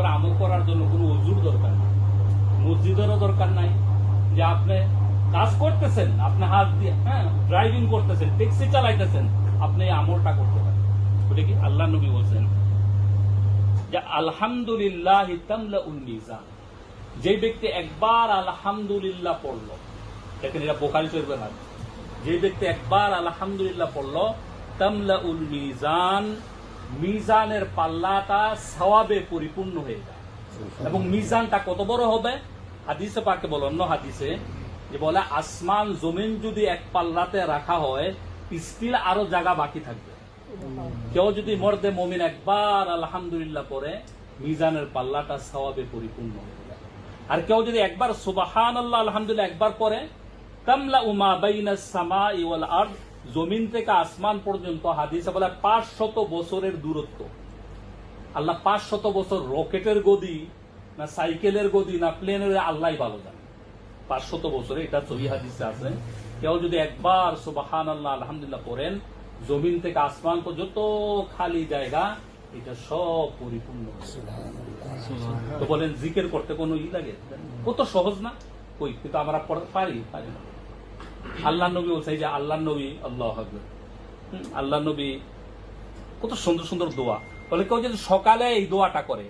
ভিতরে আমল করার জন্য কোনো ওযুর দরকার নাই, মসজিদেরও দরকার নাই। যে আপনি কাজ করতেছেন, আপনি হাত দিয়ে ড্রাইভিং করতেছেন, ট্যাক্সি চালাইতেছেন, আপনি এই আমলটা করতে পারেন। ওটা কি আল্লাহ নবী বলছেন যে আলহামদুলিল্লাহ তামলাউল মিজান, যে ব্যক্তি একবার আলহামদুলিল্লাহ পড়লো, দেখেন এটা বুখারী শরীফের হাদিস, যে ব্যক্তি একবার আলহামদুলিল্লাহ পড়লো তামলাউল মিজান, মিজানের পাল্লাটা সওয়াবে পরিপূর্ণ হয়ে যায়। এবং মিজানটা কত বড় হবে? হাদিসে পাকে বলে, অন্য হাদিসে যে বলে আসমান জমিন যদি এক পাল্লাতে রাখা হয়, স্টিল আরো জায়গা বাকি থাকবে। কেউ যদি মর্দে মুমিন একবার আলহামদুলিল্লাহ পড়ে, মিজানের পাল্লাটা সওয়াবে পরিপূর্ণ হয়ে যায়। আর কেউ যদি একবার সুবহানাল্লাহ আলহামদুলিল্লাহ একবার পড়ে, তামলা মা বাইনাস সামাই ওয়াল আরদ, জমিন থেকে আসমান পর্যন্ত হাদিসে বলে 500 বছরের দূরত্ব। আল্লাহ 500 বছর রকেটের গদি না সাইকেলের গদি না প্লেনের, আল্লাহ ভালো জানে। 500 বছরে, এটা সহিহ হাদিসে আছে। কেউ যদি একবার সুবহানাল্লাহ আলহামদুলিল্লাহ পড়েন, জমিন থেকে আসমান পর্যন্ত খালি জায়গা এটা সব পরিপূর্ণ। তো বলেন জিকির করতে কোনো লাগে? কত সহজ না? কই, কিন্তু আমরা পারি না। আল্লাহ নবী বলছে যে আল্লাহ নবী, আল্লাহু আকবার, আল্লাহ নবী কত সুন্দর সুন্দর দোয়া বলে। কেউ যদি সকালে এই দোয়াটা করে,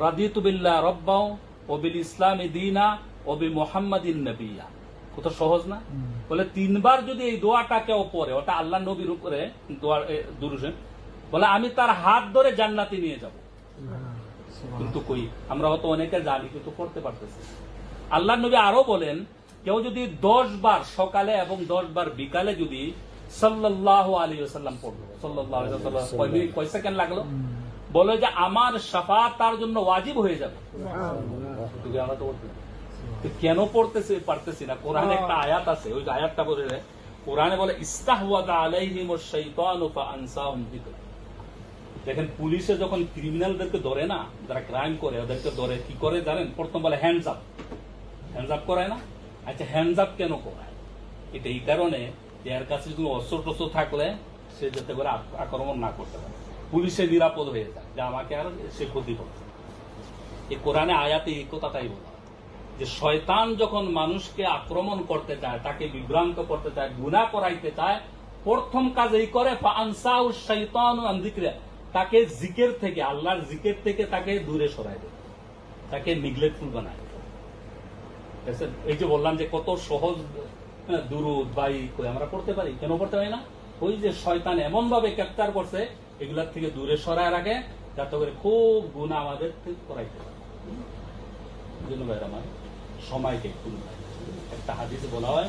রাদিতু বিল্লাহ রব্বাও ওয়া বিল ইসলামি দীনা ওয়া বি মুহাম্মাদিন নবিয়্যা, কত সহজ না? বলে 3 বার যদি এই দোয়াটা কেউ পড়ে, ওটা আল্লাহ নবীর উপরে দোয়া দুরূদ, বলে আমি তার হাত ধরে জান্নাতে নিয়ে যাব। কিন্তু কই, আমরা হয়তো অনেকে জানি কিন্তু করতে পারতেছি। আল্লাহ নবী আরো বলেন, কেউ যদি 10 বার সকালে এবং 10 বার বিকালে যদি সাল্লাল্লাহু আলাইহি ওয়াসাল্লাম পড়লো, সাল্লাল্লাহু আলাইহি ওয়াসাল্লাম কয় সেকেন্ড লাগলো? বলে যে আমার শাফাআত তার জন্য ওয়াজিব হয়ে যাবে। আমরা তো কেন পারতেছি না? কোরআনে একটা আয়াত আছে, ওই আয়াতটা বলে, কোরআনে বলে ইস্তাহওয়াযা আলাইহিমুশ শাইতানু ফাআনসাহুম যিকরা। দেখেন পুলিশে যখন ক্রিমিনালদেরকে ধরে না, যারা ক্রাইম করে ওদেরকে ধরে, কি করে জানেন? প্রথম বলে হ্যান্ডস আপ, হ্যান্ডস আপ করায় না? আচ্ছা, হ্যান্ডস আপ কেন করায়? এটা এই কারণে যে এর কাছে যদি অস্ত্র টস্ত্র থাকলে সে যাতে করে আক্রমণ না করতে পারে, পুলিশে নিরাপদ হয়ে যায় যে আমাকে আর সে ক্ষতি করছে। এই কোরআনে আয়াতে এই কথাটাই বলা, যে শয়তান যখন মানুষকে আক্রমণ করতে চায়, তাকে বিভ্রান্ত করতে চায়, গুনাহ করাইতে চায়, প্রথম কাজ এই করে ফাআনসাহু শাইতানু আন যিকরি, তাকে জিকির থেকে, আল্লাহর জিকির থেকে তাকে দূরে সরায় দেয়, তাকে নেগলেক্টফুল বানায়। এই যে বললাম যে কত সহজ দুরূদ বাই আমরা পড়তে পারি, কেন পড়তে পারি না? ওই যে শয়তান এমন ভাবে ক্যাপচার করছে, এগুলার থেকে দূরে সরায় রাখে, যাতে করে খুব গুনাহ আমাদের করাইতে পারে। আমার সময়কে একটা হাদিসে বলা হয়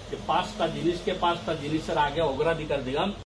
যে 5টা জিনিসকে 5টা জিনিসের আগে অগ্রাধিকার দিলাম।